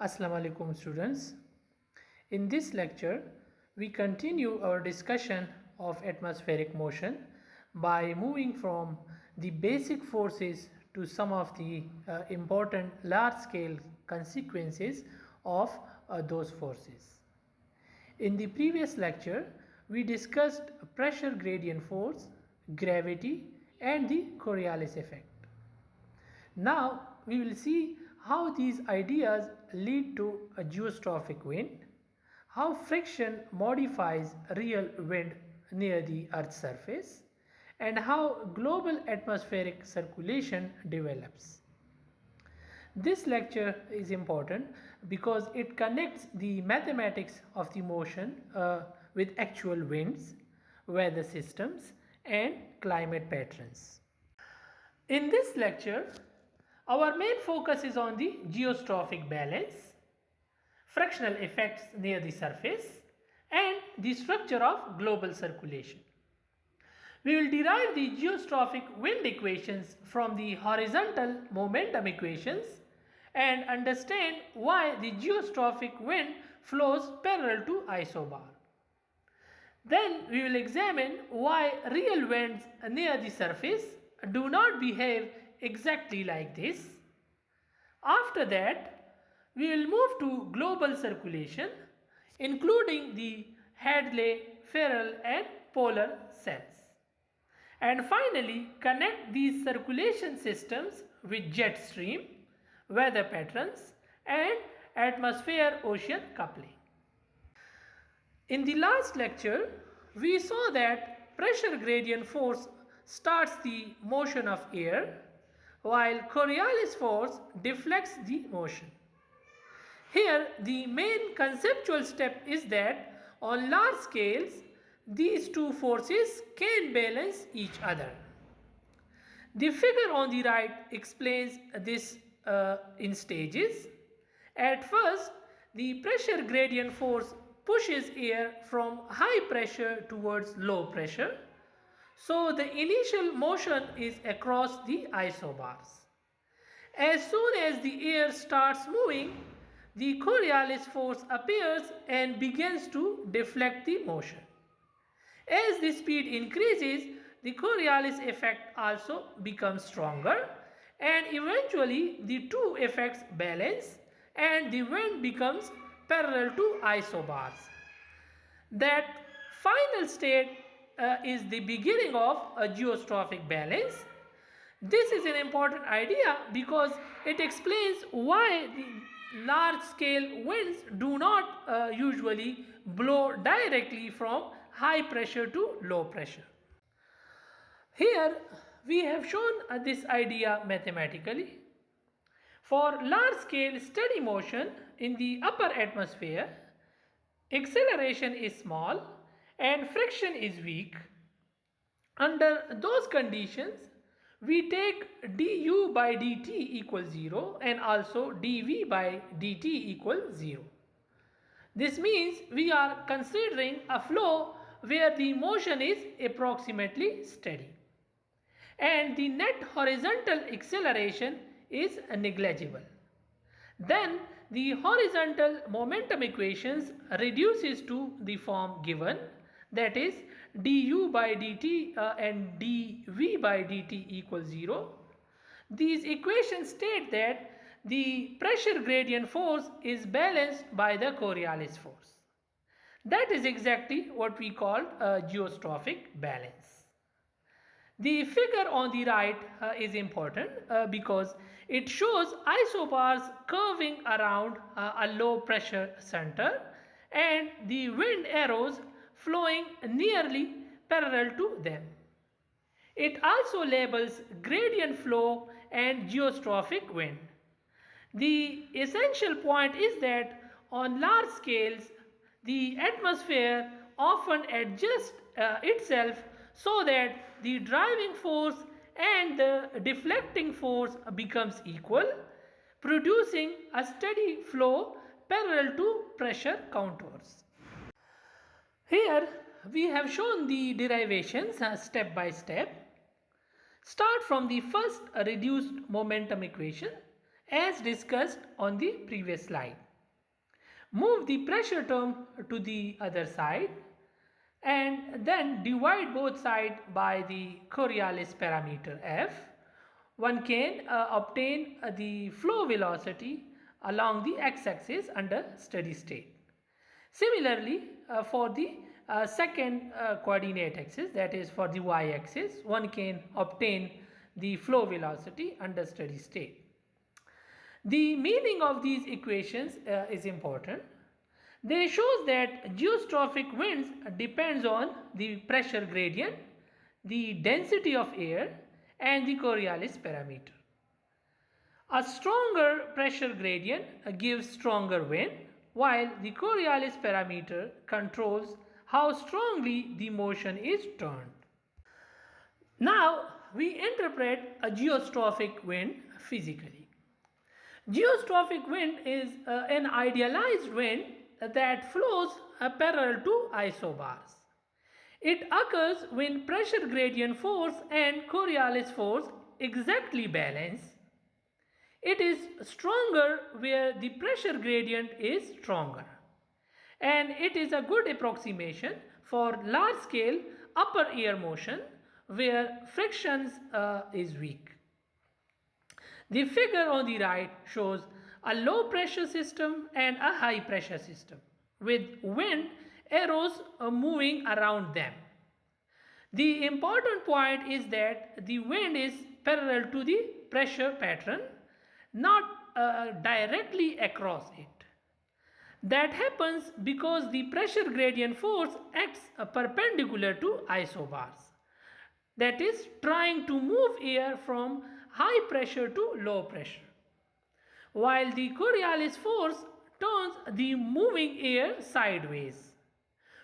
Assalamu alaikum students. In this lecture, we continue our discussion of atmospheric motion by moving from the basic forces to some of the important large-scale consequences of those forces. In the previous lecture, we discussed pressure gradient force, gravity, and the Coriolis effect. Now we will see how these ideas lead to a geostrophic wind, how friction modifies real wind near the Earth's surface, and how global atmospheric circulation develops. This lecture is important because it connects the mathematics of the motion with actual winds, weather systems, and climate patterns. In this lecture, our main focus is on the geostrophic balance, frictional effects near the surface, and the structure of global circulation. We will derive the geostrophic wind equations from the horizontal momentum equations and understand why the geostrophic wind flows parallel to isobar. Then we will examine why real winds near the surface do not behave exactly like this. After that, we will move to global circulation, including the Hadley, Ferrel, and polar cells. And finally, connect these circulation systems with jet stream, weather patterns, and atmosphere-ocean coupling. In the last lecture, we saw that pressure gradient force starts the motion of air, while Coriolis force deflects the motion. Here, the main conceptual step is that on large scales, these two forces can balance each other. The figure on the right explains this in stages. At first, the pressure gradient force pushes air from high pressure towards low pressure. So the initial motion is across the isobars. As soon as the air starts moving, the Coriolis force appears and begins to deflect the motion. As the speed increases, the Coriolis effect also becomes stronger, and eventually the two effects balance and the wind becomes parallel to isobars. That final state is the beginning of a geostrophic balance. This is an important idea because it explains why the large scale winds do not usually blow directly from high pressure to low pressure. Here we have shown this idea mathematically. For large scale steady motion in the upper atmosphere, acceleration is small and friction is weak. Under those conditions, we take du by dt equals 0 and also dv by dt equals 0. This means we are considering a flow where the motion is approximately steady and the net horizontal acceleration is negligible. Then the horizontal momentum equations reduces to the form given, that is du by dt and dv by dt equals 0. These equations state that the pressure gradient force is balanced by the Coriolis force. That is exactly what we call a geostrophic balance. The figure on the right is important because it shows isobars curving around a low pressure center and the wind arrows flowing nearly parallel to them. It also labels gradient flow and geostrophic wind. The essential point is that on large scales, the atmosphere often adjusts itself so that the driving force and the deflecting force becomes equal, producing a steady flow parallel to pressure contours. Here we have shown the derivations step by step. Start from the first reduced momentum equation as discussed on the previous slide. Move the pressure term to the other side and then divide both sides by the Coriolis parameter f, one can obtain the flow velocity along the x-axis under steady state. Similarly, for the second coordinate axis, that is for the y-axis, one can obtain the flow velocity under steady state. The meaning of these equations is important. They shows that geostrophic winds depends on the pressure gradient, the density of air and the Coriolis parameter. A stronger pressure gradient gives stronger wind, while the Coriolis parameter controls how strongly the motion is turned. Now we interpret a geostrophic wind physically. Geostrophic wind is an idealized wind that flows parallel to isobars. It occurs when pressure gradient force and Coriolis force exactly balance. It is stronger where the pressure gradient is stronger. And it is a good approximation for large scale upper air motion where friction is weak. The figure on the right shows a low pressure system and a high pressure system with wind arrows moving around them. The important point is that the wind is parallel to the pressure pattern, not directly across it. That happens because the pressure gradient force acts perpendicular to isobars, that is trying to move air from high pressure to low pressure, while the Coriolis force turns the moving air sideways.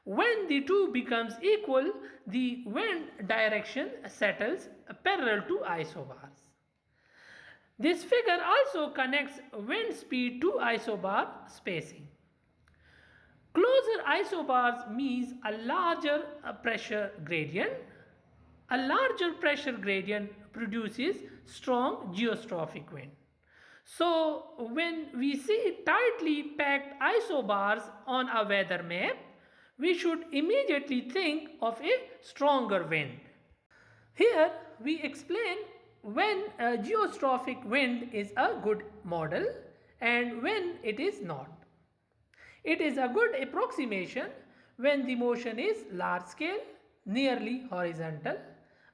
When the two becomes equal, the wind direction settles parallel to isobars. This figure also connects wind speed to isobar spacing. Closer isobars means a larger pressure gradient. A larger pressure gradient produces strong geostrophic wind. So when we see tightly packed isobars on a weather map, we should immediately think of a stronger wind. Here we explain when a geostrophic wind is a good model and when it is not. It is a good approximation when the motion is large scale, nearly horizontal,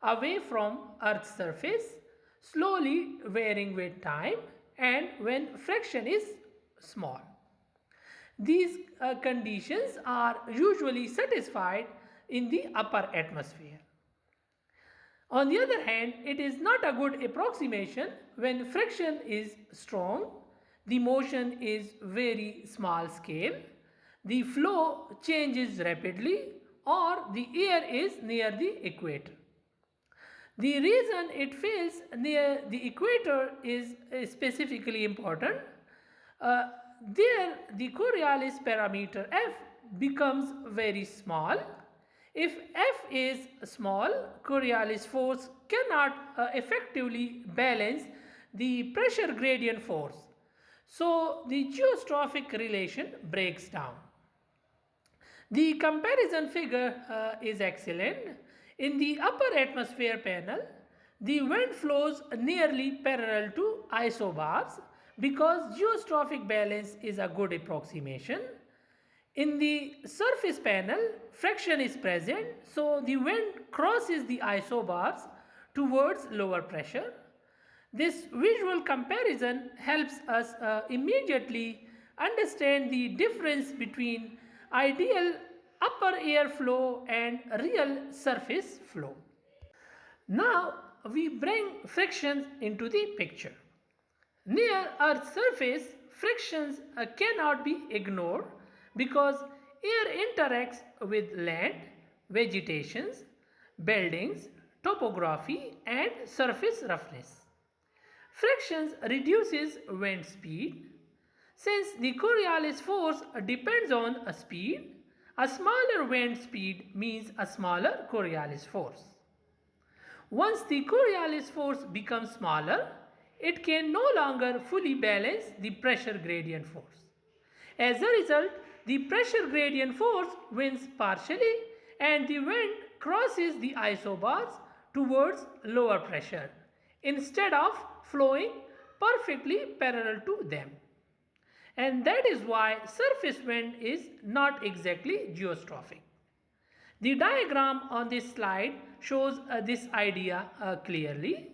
away from Earth's surface, slowly varying with time, and when friction is small. These conditions are usually satisfied in the upper atmosphere. On the other hand, it is not a good approximation when friction is strong, the motion is very small scale, the flow changes rapidly, or the air is near the equator. The reason it fails near the equator is specifically important. There the Coriolis parameter f becomes very small. If f is small, Coriolis force cannot effectively balance the pressure gradient force. So the geostrophic relation breaks down. The comparison figure is excellent. In the upper atmosphere panel, the wind flows nearly parallel to isobars because geostrophic balance is a good approximation. In the surface panel, friction is present, so the wind crosses the isobars towards lower pressure. This visual comparison helps us immediately understand the difference between ideal upper air flow and real surface flow. Now we bring frictions into the picture. Near Earth's surface, frictions cannot be ignored because air interacts with land, vegetations, buildings, topography and surface roughness. Frictions reduces wind speed. Since the Coriolis force depends on a speed, a smaller wind speed means a smaller Coriolis force. Once the Coriolis force becomes smaller, it can no longer fully balance the pressure gradient force. As a result, the pressure gradient force wins partially and the wind crosses the isobars towards lower pressure instead of flowing perfectly parallel to them. And that is why surface wind is not exactly geostrophic. The diagram on this slide shows this idea clearly.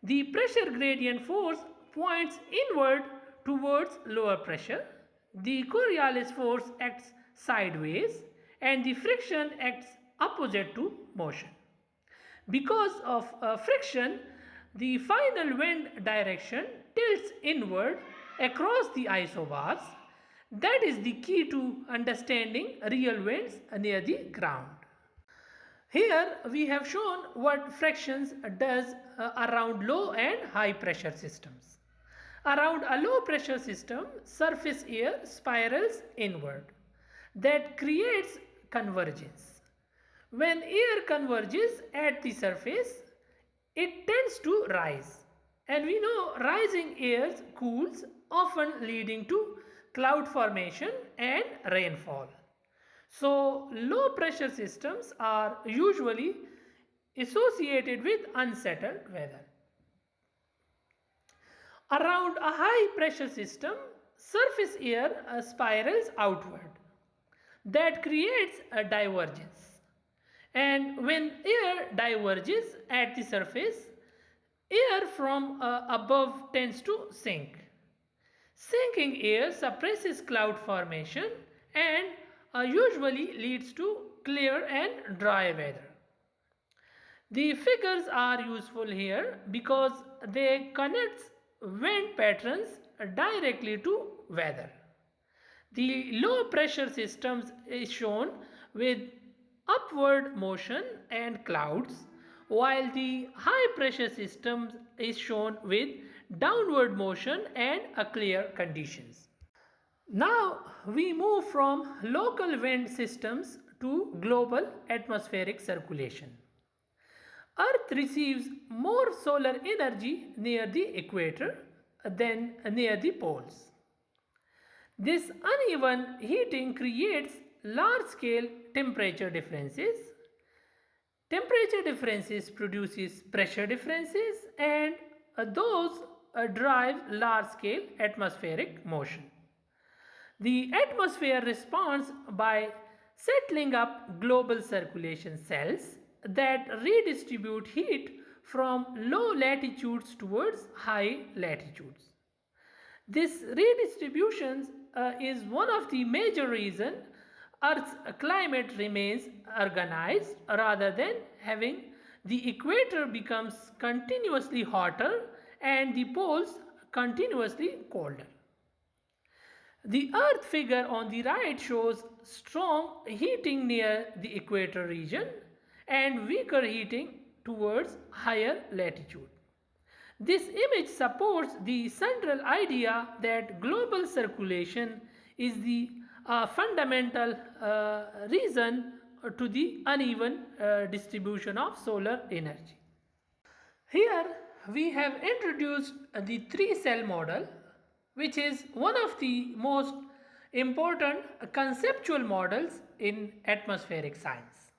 The pressure gradient force points inward towards lower pressure. The Coriolis force acts sideways and the friction acts opposite to motion. Because of friction, the final wind direction tilts inward across the isobars. That is the key to understanding real winds near the ground. Here we have shown what frictions does around low and high pressure systems. Around a low pressure system, surface air spirals inward. That creates convergence. When air converges at the surface, it tends to rise. And we know rising air cools, often leading to cloud formation and rainfall. So, low pressure systems are usually associated with unsettled weather. Around a high pressure system, surface air spirals outward. That creates a divergence. And when air diverges at the surface, air from above tends to sink. Sinking air suppresses cloud formation and usually leads to clear and dry weather. The figures are useful here because they connect wind patterns directly to weather. The low pressure systems is shown with upward motion and clouds, while the high pressure systems is shown with downward motion and clear conditions. Now we move from local wind systems to global atmospheric circulation. Earth receives more solar energy near the equator than near the poles. This uneven heating creates large-scale temperature differences. Temperature differences produces pressure differences and those drive large-scale atmospheric motion. The atmosphere responds by settling up global circulation cells that redistribute heat from low latitudes towards high latitudes. This redistribution is one of the major reasons Earth's climate remains organized rather than having the equator becomes continuously hotter and the poles continuously colder. The Earth figure on the right shows strong heating near the equator region and weaker heating towards higher latitude. This image supports the central idea that global circulation is the fundamental reason to the uneven distribution of solar energy. Here we have introduced the three-cell model, which is one of the most important conceptual models in atmospheric science.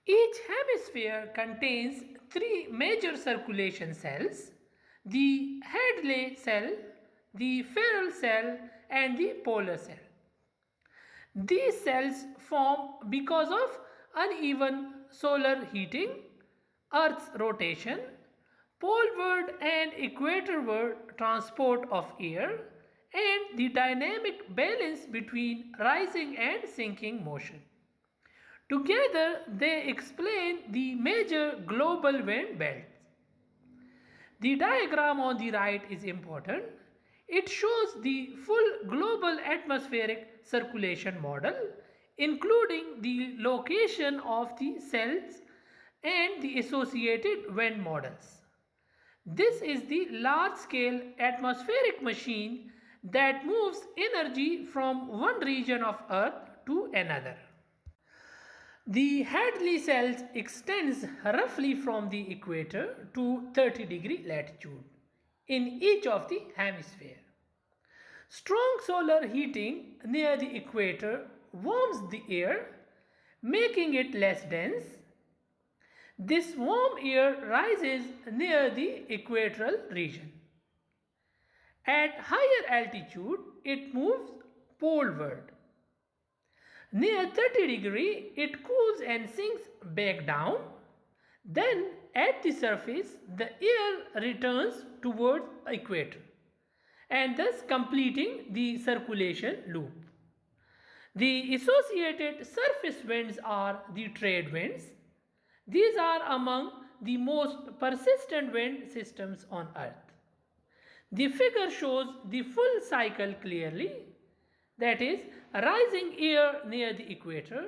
Each hemisphere contains three major circulation cells: the Hadley cell, the Ferrel cell and the polar cell. These cells form because of uneven solar heating, Earth's rotation, poleward and equatorward transport of air, and the dynamic balance between rising and sinking motion. Together, they explain the major global wind belts. The diagram on the right is important. It shows the full global atmospheric circulation model, including the location of the cells and the associated wind models. This is the large-scale atmospheric machine that moves energy from one region of Earth to another. The Hadley cells extends roughly from the equator to 30-degree latitude in each of the hemisphere. Strong solar heating near the equator warms the air, making it less dense. This warm air rises near the equatorial region. At higher altitude, it moves poleward. Near 30°, it cools and sinks back down. Then, at the surface, the air returns towards equator and thus completing the circulation loop. The associated surface winds are the trade winds. These are among the most persistent wind systems on Earth. The figure shows the full cycle clearly, that is, rising air near the equator,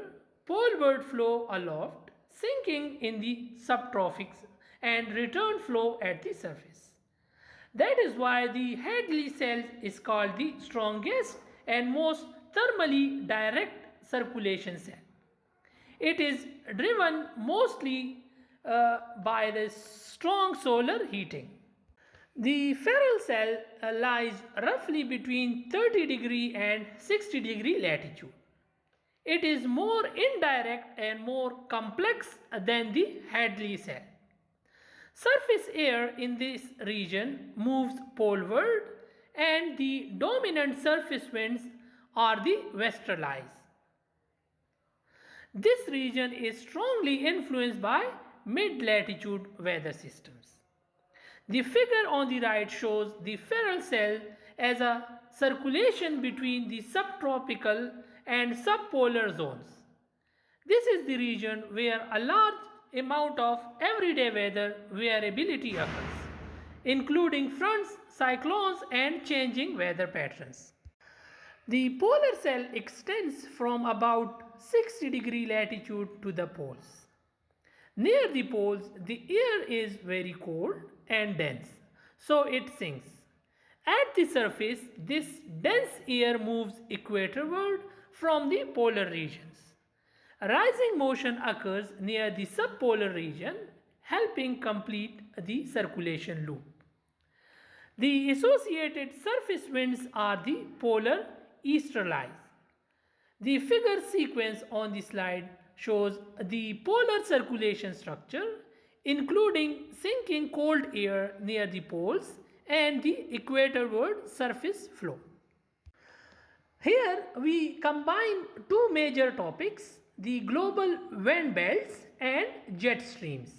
poleward flow aloft, sinking in the subtropics, and return flow at the surface. That is why the Hadley cell is called the strongest and most thermally direct circulation cell. It is driven mostly by the strong solar heating. The Ferrel cell lies roughly between 30° and 60° latitude. It is more indirect and more complex than the Hadley cell. Surface air in this region moves poleward and the dominant surface winds are the westerlies. This region is strongly influenced by mid-latitude weather systems. The figure on the right shows the Ferrel cell as a circulation between the subtropical and subpolar zones. This is the region where a large amount of everyday weather variability occurs, including fronts, cyclones, and changing weather patterns. The polar cell extends from about 60° latitude to the poles. Near the poles, the air is very cold and dense, so it sinks. At the surface, this dense air moves equatorward from the polar regions. Rising motion occurs near the subpolar region, helping complete the circulation loop. The associated surface winds are the polar easterlies. The figure sequence on the slide shows the polar circulation structure, including sinking cold air near the poles and the equatorward surface flow. Here we combine two major topics, the global wind belts and jet streams.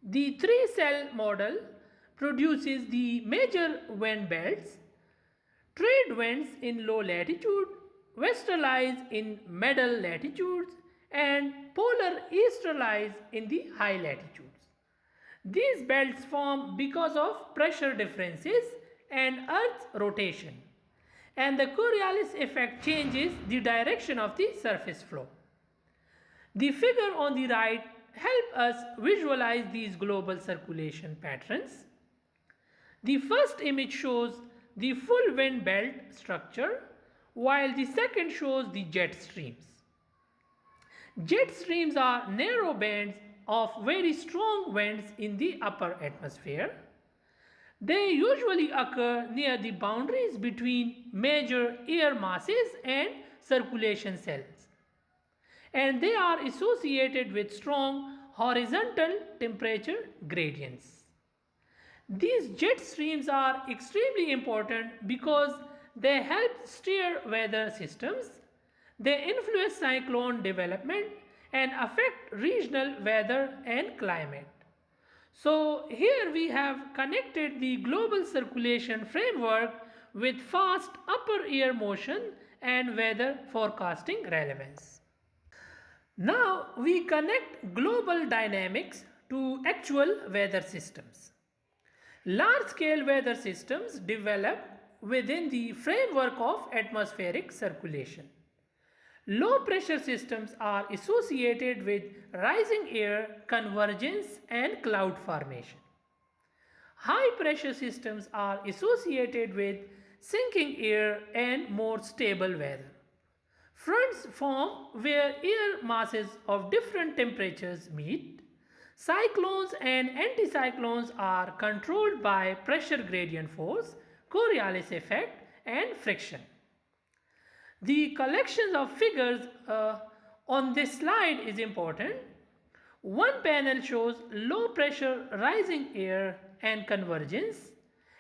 The three-cell model produces the major wind belts, trade winds in low latitude, westerlies in middle latitudes, and polar easterlies in the high latitudes. These belts form because of pressure differences and Earth's rotation, and the Coriolis effect changes the direction of the surface flow. The figure on the right helps us visualize these global circulation patterns. The first image shows the full wind belt structure, while the second shows the jet streams. Jet streams are narrow bands of very strong winds in the upper atmosphere. They usually occur near the boundaries between major air masses and circulation cells, and they are associated with strong horizontal temperature gradients. These jet streams are extremely important because they help steer weather systems, they influence cyclone development and affect regional weather and climate. So here we have connected the global circulation framework with fast upper air motion and weather forecasting relevance. Now we connect global dynamics to actual weather systems. Large-scale weather systems develop within the framework of atmospheric circulation. Low-pressure systems are associated with rising air, convergence, and cloud formation. High-pressure systems are associated with sinking air and more stable weather. Fronts form where air masses of different temperatures meet. Cyclones and anticyclones are controlled by pressure gradient force, Coriolis effect, and friction. The collection of figures on this slide is important. One panel shows low pressure rising air and convergence.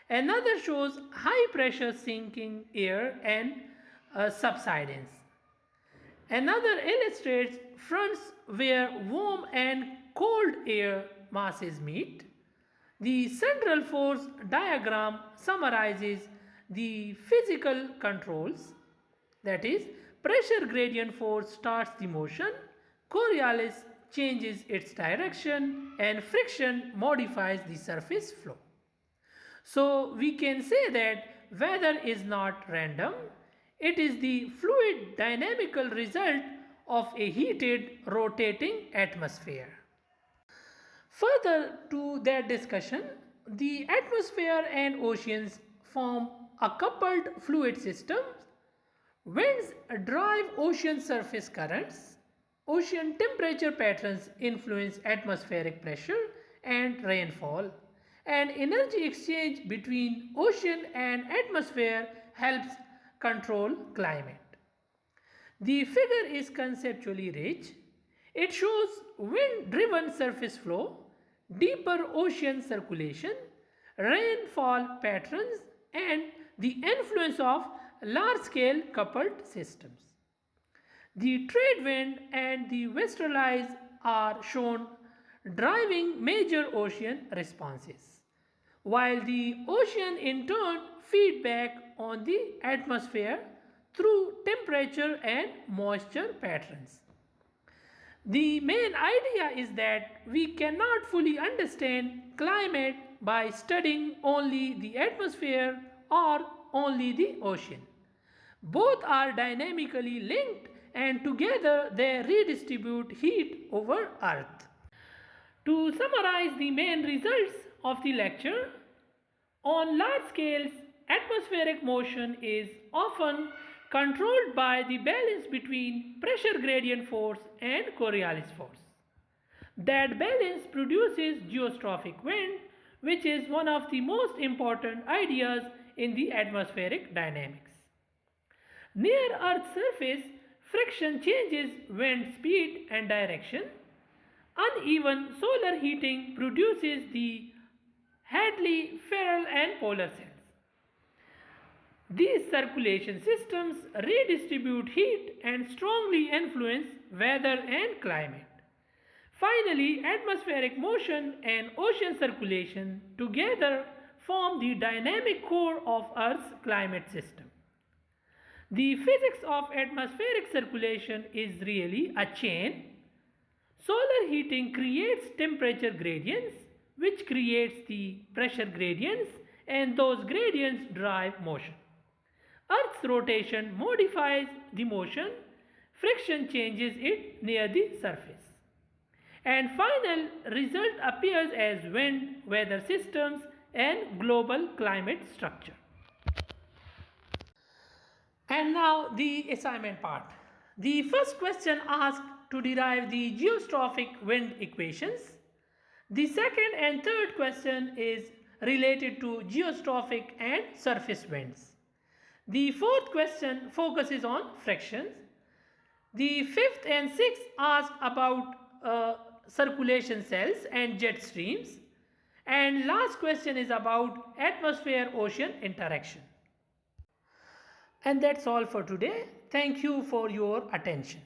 Another shows high pressure sinking air and subsidence. Another illustrates fronts where warm and cold air masses meet. The central force diagram summarizes the physical controls, that is, pressure gradient force starts the motion, Coriolis changes its direction, and friction modifies the surface flow. So we can say that weather is not random, it is the fluid dynamical result of a heated rotating atmosphere. Further to that discussion, the atmosphere and oceans form a coupled fluid system. Winds drive ocean surface currents. Ocean temperature patterns influence atmospheric pressure and rainfall. And energy exchange between ocean and atmosphere helps control climate. The figure is conceptually rich. It shows wind-driven surface flow, deeper ocean circulation, rainfall patterns, and the influence of large-scale coupled systems. The trade wind and the westerlies are shown driving major ocean responses, while the ocean in turn feed back on the atmosphere through temperature and moisture patterns. The main idea is that we cannot fully understand climate by studying only the atmosphere or only the ocean. Both are dynamically linked and together they redistribute heat over Earth. To summarize the main results of the lecture, on large scales, atmospheric motion is often controlled by the balance between pressure gradient force and Coriolis force. That balance produces geostrophic wind, which is one of the most important ideas in the atmospheric dynamics. Near Earth's surface, friction changes wind speed and direction. Uneven solar heating produces the Hadley, Ferrel and polar cells. These circulation systems redistribute heat and strongly influence weather and climate. Finally, atmospheric motion and ocean circulation together form the dynamic core of Earth's climate system. The physics of atmospheric circulation is really a chain. Solar heating creates temperature gradients, which creates the pressure gradients, and those gradients drive motion. Earth's rotation modifies the motion, friction changes it near the surface. And final result appears as wind, weather systems and global climate structure. And now the assignment part. The first question asks to derive the geostrophic wind equations. The second and third question is related to geostrophic and surface winds. The fourth question focuses on frictions. The fifth and sixth ask about circulation cells and jet streams. And last question is about atmosphere-ocean interaction. And that's all for today. Thank you for your attention.